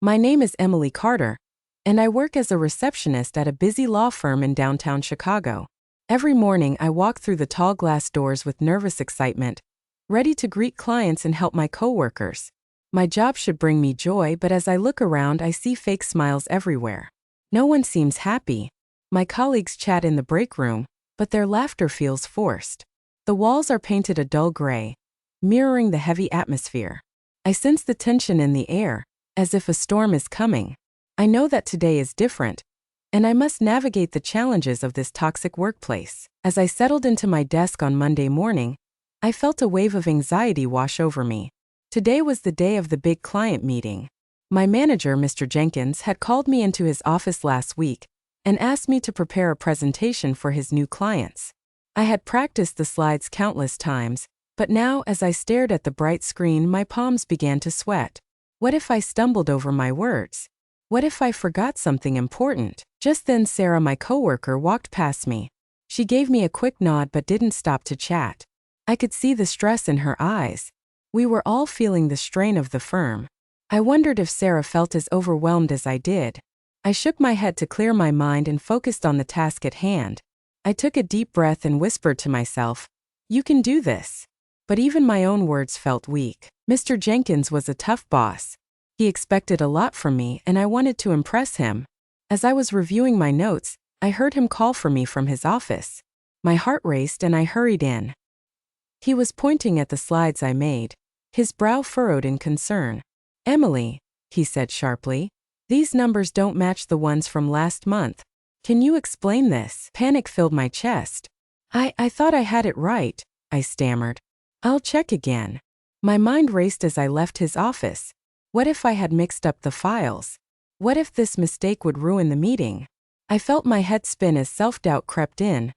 My name is Emily Carter, and I work as a receptionist at a busy law firm in downtown Chicago. Every morning I walk through the tall glass doors with nervous excitement, ready to greet clients and help my coworkers. My job should bring me joy, but as I look around I see fake smiles everywhere. No one seems happy. My colleagues chat in the break room, but their laughter feels forced. The walls are painted a dull gray, mirroring the heavy atmosphere. I sense the tension in the air, as if a storm is coming. I know that today is different, and I must navigate the challenges of this toxic workplace. As I settled into my desk on Monday morning, I felt a wave of anxiety wash over me. Today was the day of the big client meeting. My manager, Mr. Jenkins, had called me into his office last week and asked me to prepare a presentation for his new clients. I had practiced the slides countless times, but now as I stared at the bright screen, my palms began to sweat. What if I stumbled over my words? What if I forgot something important? Just then Sarah, my coworker, walked past me. She gave me a quick nod but didn't stop to chat. I could see the stress in her eyes. We were all feeling the strain of the firm. I wondered if Sarah felt as overwhelmed as I did. I shook my head to clear my mind and focused on the task at hand. I took a deep breath and whispered to myself, "You can do this." But even my own words felt weak. Mr. Jenkins was a tough boss. He expected a lot from me, and I wanted to impress him. As I was reviewing my notes, I heard him call for me from his office. My heart raced and I hurried in. He was pointing at the slides I made, his brow furrowed in concern. "Emily," he said sharply, "these numbers don't match the ones from last month. Can you explain this?" Panic filled my chest. I thought I had it right," I stammered. "I'll check again." My mind raced as I left his office. What if I had mixed up the files? What if this mistake would ruin the meeting? I felt my head spin as self-doubt crept in,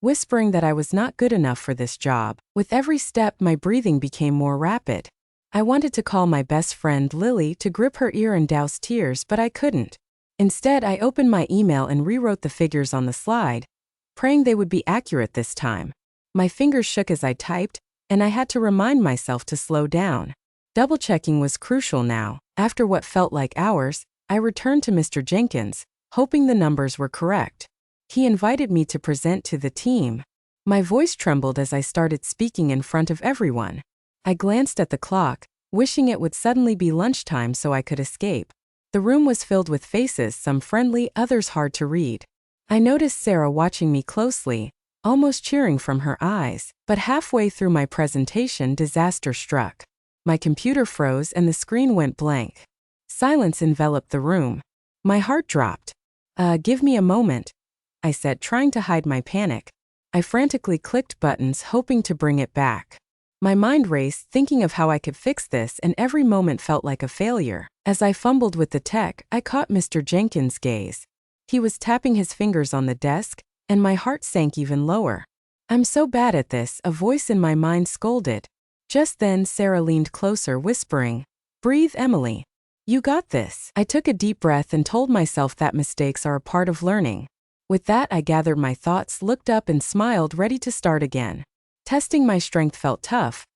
whispering that I was not good enough for this job. With every step, my breathing became more rapid. I wanted to call my best friend Lily to grip her ear and douse tears, but I couldn't. Instead, I opened my email and rewrote the figures on the slide, praying they would be accurate this time. My fingers shook as I typed, and I had to remind myself to slow down. Double-checking was crucial now. After what felt like hours, I returned to Mr. Jenkins, hoping the numbers were correct. He invited me to present to the team. My voice trembled as I started speaking in front of everyone. I glanced at the clock, wishing it would suddenly be lunchtime so I could escape. The room was filled with faces, some friendly, others hard to read. I noticed Sarah watching me closely, almost cheering from her eyes. But halfway through my presentation, disaster struck. My computer froze and the screen went blank. Silence enveloped the room. My heart dropped. Give me a moment," I said, trying to hide my panic. I frantically clicked buttons, hoping to bring it back. My mind raced, thinking of how I could fix this, and every moment felt like a failure. As I fumbled with the tech, I caught Mr. Jenkins' gaze. He was tapping his fingers on the desk, and my heart sank even lower. "I'm so bad at this," a voice in my mind scolded. Just then, Sarah leaned closer, whispering, "Breathe, Emily. You got this." I took a deep breath and told myself that mistakes are a part of learning. With that, I gathered my thoughts, looked up and smiled, ready to start again. Testing my strength felt tough,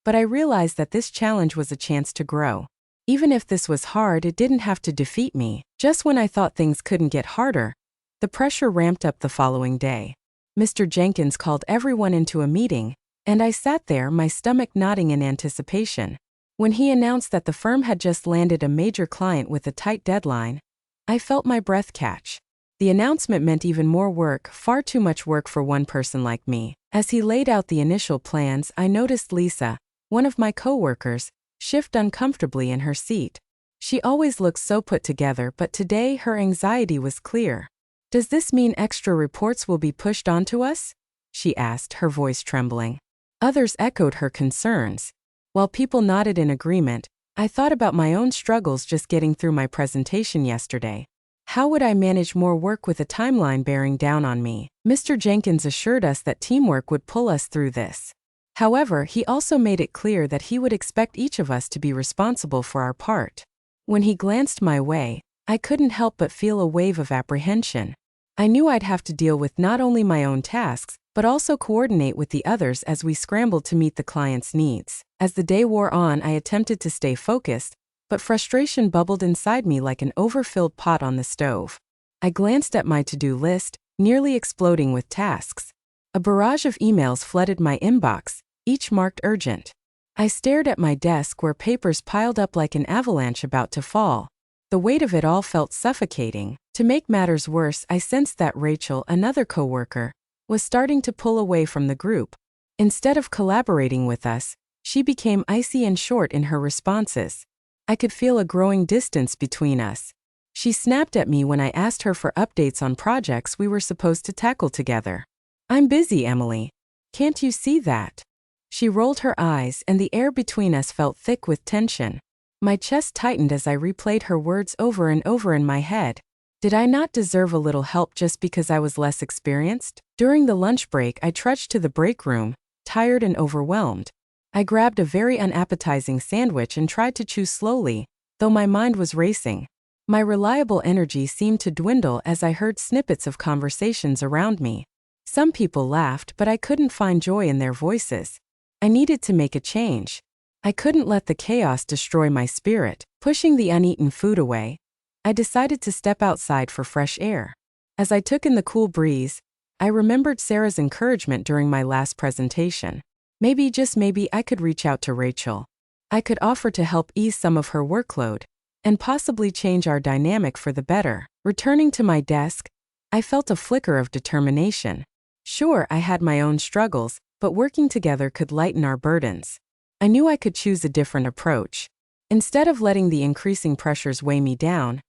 but I realized that this challenge was a chance to grow. Even if this was hard, it didn't have to defeat me. Just when I thought things couldn't get harder, the pressure ramped up the following day. Mr. Jenkins called everyone into a meeting, and I sat there, my stomach knotting in anticipation. When he announced that the firm had just landed a major client with a tight deadline, I felt my breath catch. The announcement meant even more work, far too much work for one person like me. As he laid out the initial plans, I noticed Lisa, one of my coworkers, shift uncomfortably in her seat. She always looks so put together, but today her anxiety was clear. "Does this mean extra reports will be pushed onto us?" she asked, her voice trembling. Others echoed her concerns. While people nodded in agreement, I thought about my own struggles just getting through my presentation yesterday. How would I manage more work with a timeline bearing down on me? Mr. Jenkins assured us that teamwork would pull us through this. However, he also made it clear that he would expect each of us to be responsible for our part. When he glanced my way, I couldn't help but feel a wave of apprehension. I knew I'd have to deal with not only my own tasks, but also coordinate with the others as we scrambled to meet the client's needs. As the day wore on, I attempted to stay focused, but frustration bubbled inside me like an overfilled pot on the stove. I glanced at my to-do list, nearly exploding with tasks. A barrage of emails flooded my inbox, each marked urgent. I stared at my desk where papers piled up like an avalanche about to fall. The weight of it all felt suffocating. To make matters worse, I sensed that Rachel, another coworker, was starting to pull away from the group. Instead of collaborating with us, she became icy and short in her responses. I could feel a growing distance between us. She snapped at me when I asked her for updates on projects we were supposed to tackle together. "I'm busy, Emily. Can't you see that?" She rolled her eyes, and the air between us felt thick with tension. My chest tightened as I replayed her words over and over in my head. Did I not deserve a little help just because I was less experienced? During the lunch break, I trudged to the break room, tired and overwhelmed. I grabbed a very unappetizing sandwich and tried to chew slowly, though my mind was racing. My reliable energy seemed to dwindle as I heard snippets of conversations around me. Some people laughed, but I couldn't find joy in their voices. I needed to make a change. I couldn't let the chaos destroy my spirit. Pushing the uneaten food away, I decided to step outside for fresh air. As I took in the cool breeze, I remembered Sarah's encouragement during my last presentation. Maybe, just maybe, I could reach out to Rachel. I could offer to help ease some of her workload, and possibly change our dynamic for the better. Returning to my desk, I felt a flicker of determination. Sure, I had my own struggles, but working together could lighten our burdens. I knew I could choose a different approach. Instead of letting the increasing pressures weigh me down,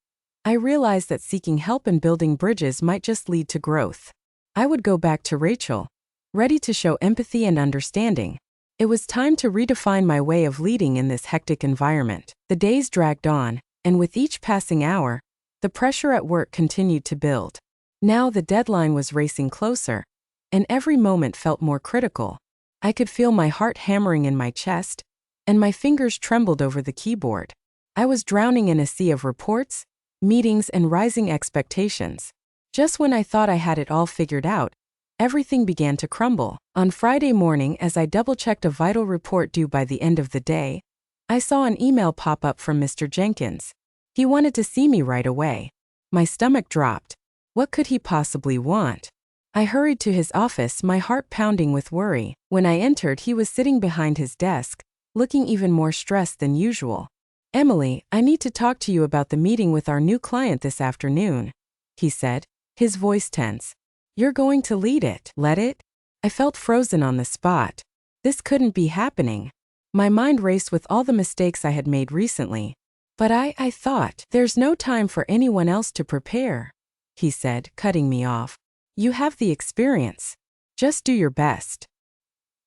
I realized that seeking help and building bridges might just lead to growth. I would go back to Rachel, ready to show empathy and understanding. It was time to redefine my way of leading in this hectic environment. The days dragged on, and with each passing hour, the pressure at work continued to build. Now the deadline was racing closer, and every moment felt more critical. I could feel my heart hammering in my chest, and my fingers trembled over the keyboard. I was drowning in a sea of reports, meetings, and rising expectations. Just when I thought I had it all figured out, everything began to crumble. On Friday morning, as I double-checked a vital report due by the end of the day, I saw an email pop up from Mr. Jenkins. He wanted to see me right away. My stomach dropped. What could he possibly want? I hurried to his office, my heart pounding with worry. When I entered, he was sitting behind his desk, looking even more stressed than usual. "Emily, I need to talk to you about the meeting with our new client this afternoon," he said, his voice tense. "You're going to lead it, let it?" I felt frozen on the spot. This couldn't be happening. My mind raced with all the mistakes I had made recently. "But I thought, there's no time for anyone else to prepare," he said, cutting me off. "You have the experience. Just do your best."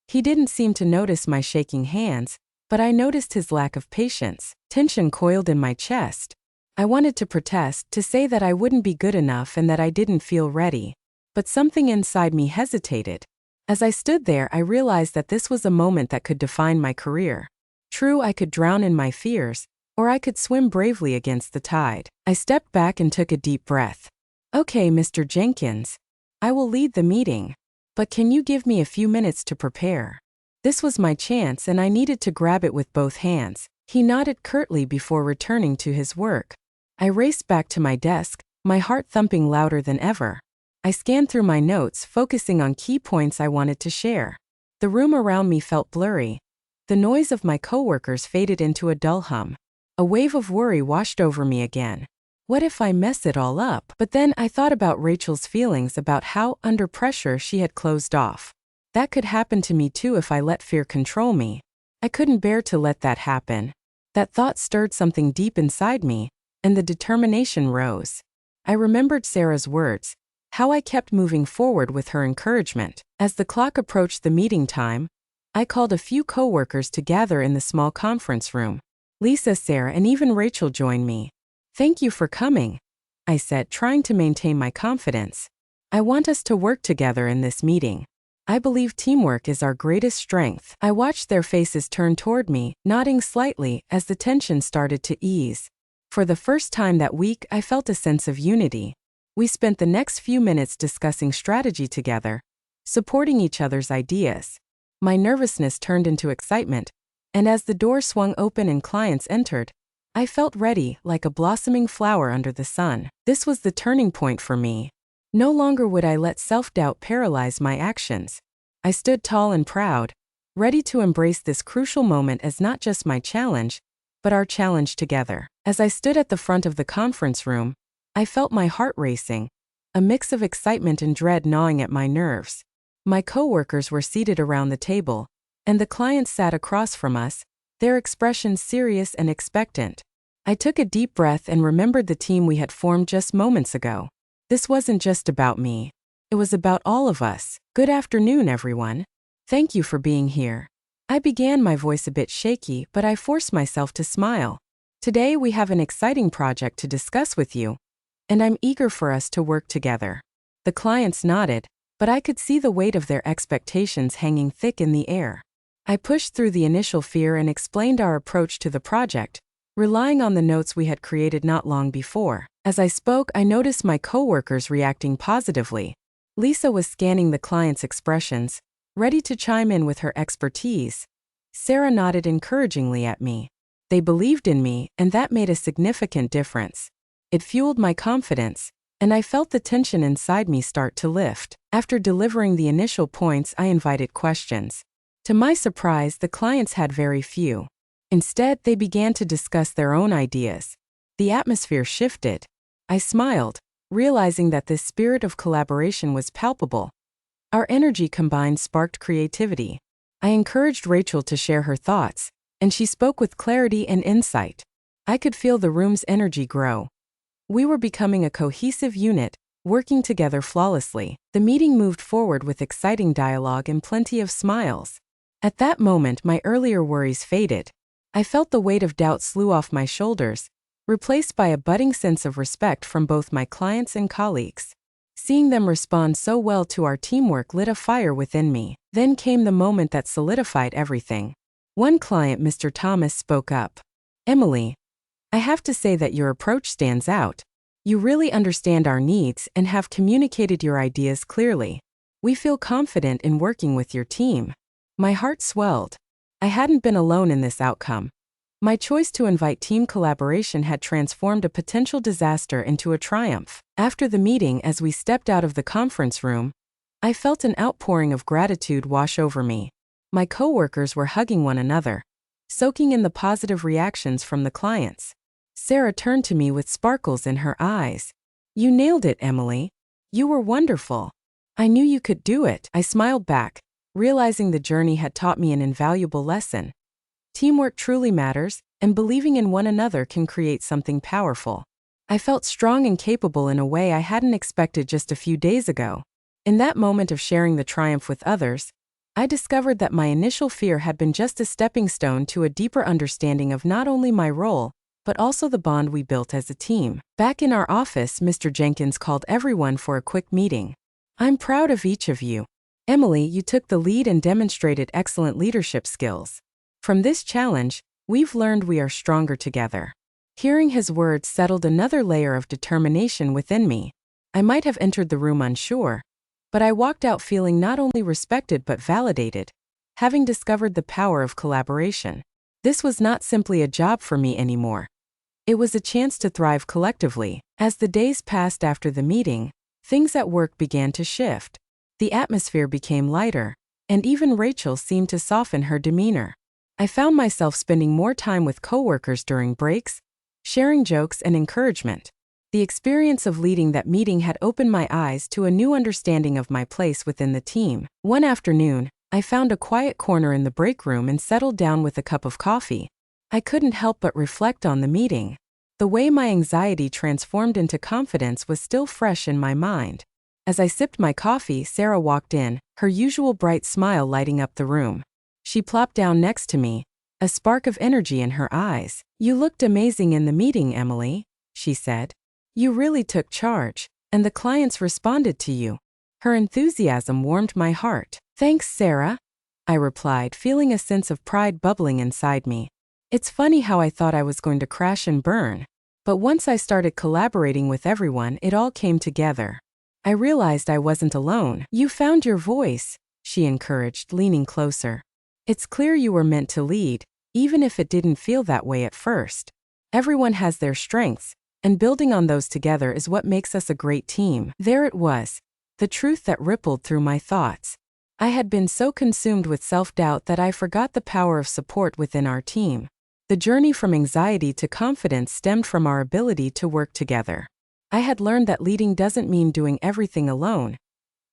He didn't seem to notice my shaking hands, but I noticed his lack of patience. Tension coiled in my chest. I wanted to protest, to say that I wouldn't be good enough and that I didn't feel ready. But something inside me hesitated. As I stood there, I realized that this was a moment that could define my career. True, I could drown in my fears, or I could swim bravely against the tide. I stepped back and took a deep breath. "Okay, Mr. Jenkins. I will lead the meeting. But can you give me a few minutes to prepare?" This was my chance, and I needed to grab it with both hands. He nodded curtly before returning to his work. I raced back to my desk, my heart thumping louder than ever. I scanned through my notes, focusing on key points I wanted to share. The room around me felt blurry. The noise of my coworkers faded into a dull hum. A wave of worry washed over me again. What if I mess it all up? But then I thought about Rachel's feelings, about how, under pressure, she had closed off. That could happen to me too if I let fear control me. I couldn't bear to let that happen. That thought stirred something deep inside me, and the determination rose. I remembered Sarah's words, how I kept moving forward with her encouragement. As the clock approached the meeting time, I called a few coworkers to gather in the small conference room. Lisa, Sarah, and even Rachel joined me. "Thank you for coming," I said, trying to maintain my confidence. "I want us to work together in this meeting. I believe teamwork is our greatest strength." I watched their faces turn toward me, nodding slightly as the tension started to ease. For the first time that week, I felt a sense of unity. We spent the next few minutes discussing strategy together, supporting each other's ideas. My nervousness turned into excitement, and as the door swung open and clients entered, I felt ready, like a blossoming flower under the sun. This was the turning point for me. No longer would I let self-doubt paralyze my actions. I stood tall and proud, ready to embrace this crucial moment as not just my challenge, but our challenge together. As I stood at the front of the conference room, I felt my heart racing, a mix of excitement and dread gnawing at my nerves. My coworkers were seated around the table, and the clients sat across from us, their expressions serious and expectant. I took a deep breath and remembered the team we had formed just moments ago. This wasn't just about me. It was about all of us. Good afternoon, everyone. Thank you for being here. I began, my voice a bit shaky, but I forced myself to smile. Today we have an exciting project to discuss with you, and I'm eager for us to work together. The clients nodded, but I could see the weight of their expectations hanging thick in the air. I pushed through the initial fear and explained our approach to the project, relying on the notes we had created not long before. As I spoke, I noticed my coworkers reacting positively. Lisa was scanning the client's expressions, ready to chime in with her expertise. Sarah nodded encouragingly at me. They believed in me, and that made a significant difference. It fueled my confidence, and I felt the tension inside me start to lift. After delivering the initial points, I invited questions. To my surprise, the clients had very few. Instead, they began to discuss their own ideas. The atmosphere shifted. I smiled, realizing that this spirit of collaboration was palpable. Our energy combined sparked creativity. I encouraged Rachel to share her thoughts, and she spoke with clarity and insight. I could feel the room's energy grow. We were becoming a cohesive unit, working together flawlessly. The meeting moved forward with exciting dialogue and plenty of smiles. At that moment, my earlier worries faded. I felt the weight of doubt slew off my shoulders, replaced by a budding sense of respect from both my clients and colleagues. Seeing them respond so well to our teamwork lit a fire within me. Then came the moment that solidified everything. One client, Mr. Thomas, spoke up. "Emily, I have to say that your approach stands out. You really understand our needs and have communicated your ideas clearly. We feel confident in working with your team." My heart swelled. I hadn't been alone in this outcome. My choice to invite team collaboration had transformed a potential disaster into a triumph. After the meeting, as we stepped out of the conference room, I felt an outpouring of gratitude wash over me. My coworkers were hugging one another, soaking in the positive reactions from the clients. Sarah turned to me with sparkles in her eyes. "You nailed it, Emily. You were wonderful. I knew you could do it." I smiled back, realizing the journey had taught me an invaluable lesson. Teamwork truly matters, and believing in one another can create something powerful. I felt strong and capable in a way I hadn't expected just a few days ago. In that moment of sharing the triumph with others, I discovered that my initial fear had been just a stepping stone to a deeper understanding of not only my role, but also the bond we built as a team. Back in our office, Mr. Jenkins called everyone for a quick meeting. "I'm proud of each of you. Emily, you took the lead and demonstrated excellent leadership skills. From this challenge, we've learned we are stronger together." Hearing his words settled another layer of determination within me. I might have entered the room unsure, but I walked out feeling not only respected but validated, having discovered the power of collaboration. This was not simply a job for me anymore. It was a chance to thrive collectively. As the days passed after the meeting, things at work began to shift. The atmosphere became lighter, and even Rachel seemed to soften her demeanor. I found myself spending more time with coworkers during breaks, sharing jokes and encouragement. The experience of leading that meeting had opened my eyes to a new understanding of my place within the team. One afternoon, I found a quiet corner in the break room and settled down with a cup of coffee. I couldn't help but reflect on the meeting. The way my anxiety transformed into confidence was still fresh in my mind. As I sipped my coffee, Sarah walked in, her usual bright smile lighting up the room. She plopped down next to me, a spark of energy in her eyes. "You looked amazing in the meeting, Emily," she said. "You really took charge, and the clients responded to you." Her enthusiasm warmed my heart. "Thanks, Sarah," I replied, feeling a sense of pride bubbling inside me. It's funny how I thought I was going to crash and burn. But once I started collaborating with everyone, it all came together. I realized I wasn't alone. "You found your voice," she encouraged, leaning closer. "It's clear you were meant to lead, even if it didn't feel that way at first." Everyone has their strengths, and building on those together is what makes us a great team. There it was, the truth that rippled through my thoughts. I had been so consumed with self-doubt that I forgot the power of support within our team. The journey from anxiety to confidence stemmed from our ability to work together. I had learned that leading doesn't mean doing everything alone.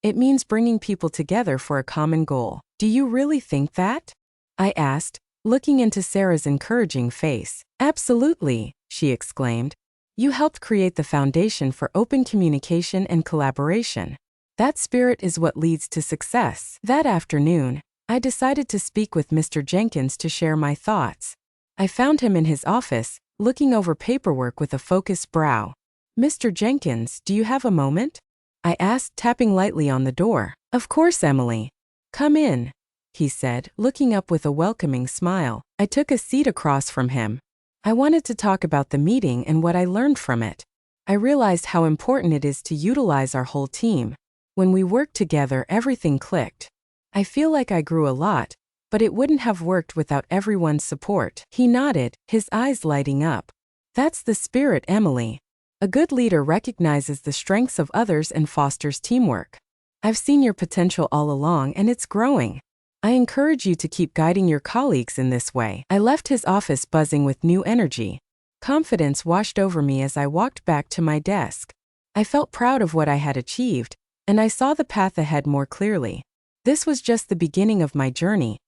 It means bringing people together for a common goal. Do you really think that? I asked, looking into Sarah's encouraging face. Absolutely, she exclaimed. You helped create the foundation for open communication and collaboration. That spirit is what leads to success. That afternoon, I decided to speak with Mr. Jenkins to share my thoughts. I found him in his office, looking over paperwork with a focused brow. Mr. Jenkins, do you have a moment? I asked, tapping lightly on the door. Of course, Emily. Come in, he said, looking up with a welcoming smile. I took a seat across from him. I wanted to talk about the meeting and what I learned from it. I realized how important it is to utilize our whole team. When we worked together, everything clicked. I feel like I grew a lot, but it wouldn't have worked without everyone's support. He nodded, his eyes lighting up. That's the spirit, Emily. A good leader recognizes the strengths of others and fosters teamwork. I've seen your potential all along and it's growing. I encourage you to keep guiding your colleagues in this way. I left his office buzzing with new energy. Confidence washed over me as I walked back to my desk. I felt proud of what I had achieved, and I saw the path ahead more clearly. This was just the beginning of my journey,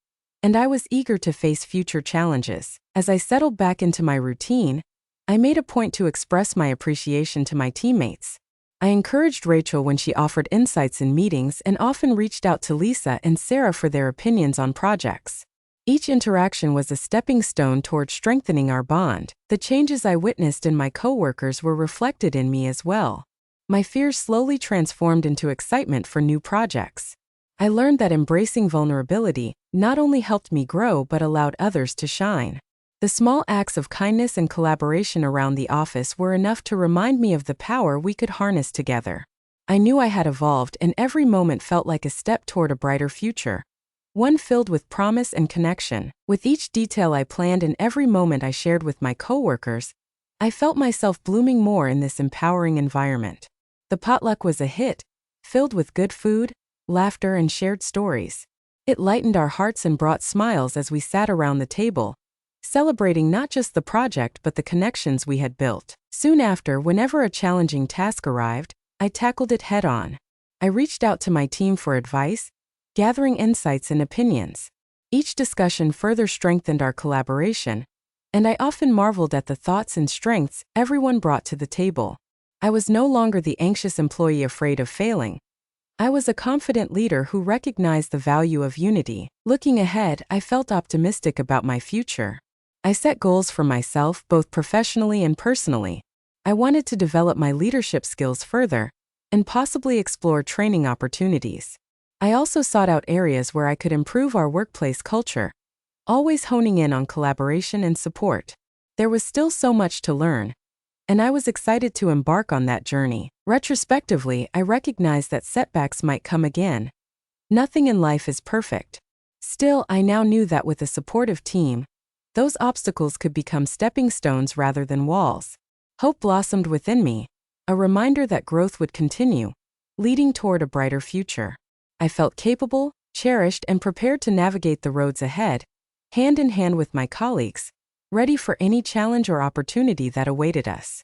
and I was eager to face future challenges. As I settled back into my routine, I made a point to express my appreciation to my teammates. I encouraged Rachel when she offered insights in meetings and often reached out to Lisa and Sarah for their opinions on projects. Each interaction was a stepping stone toward strengthening our bond. The changes I witnessed in my coworkers were reflected in me as well. My fears slowly transformed into excitement for new projects. I learned that embracing vulnerability not only helped me grow but allowed others to shine. The small acts of kindness and collaboration around the office were enough to remind me of the power we could harness together. I knew I had evolved, and every moment felt like a step toward a brighter future, one filled with promise and connection. With each detail I planned and every moment I shared with my coworkers, I felt myself blooming more in this empowering environment. The potluck was a hit, filled with good food, laughter, and shared stories. It lightened our hearts and brought smiles as we sat around the table, celebrating not just the project but the connections we had built. Soon after, whenever a challenging task arrived, I tackled it head-on. I reached out to my team for advice, gathering insights and opinions. Each discussion further strengthened our collaboration, and I often marveled at the thoughts and strengths everyone brought to the table. I was no longer the anxious employee afraid of failing. I was a confident leader who recognized the value of unity. Looking ahead, I felt optimistic about my future. I set goals for myself both professionally and personally. I wanted to develop my leadership skills further and possibly explore training opportunities. I also sought out areas where I could improve our workplace culture, always honing in on collaboration and support. There was still so much to learn, and I was excited to embark on that journey. Retrospectively, I recognized that setbacks might come again. Nothing in life is perfect. Still, I now knew that with a supportive team, those obstacles could become stepping stones rather than walls. Hope blossomed within me, a reminder that growth would continue, leading toward a brighter future. I felt capable, cherished, and prepared to navigate the roads ahead, hand in hand with my colleagues, ready for any challenge or opportunity that awaited us.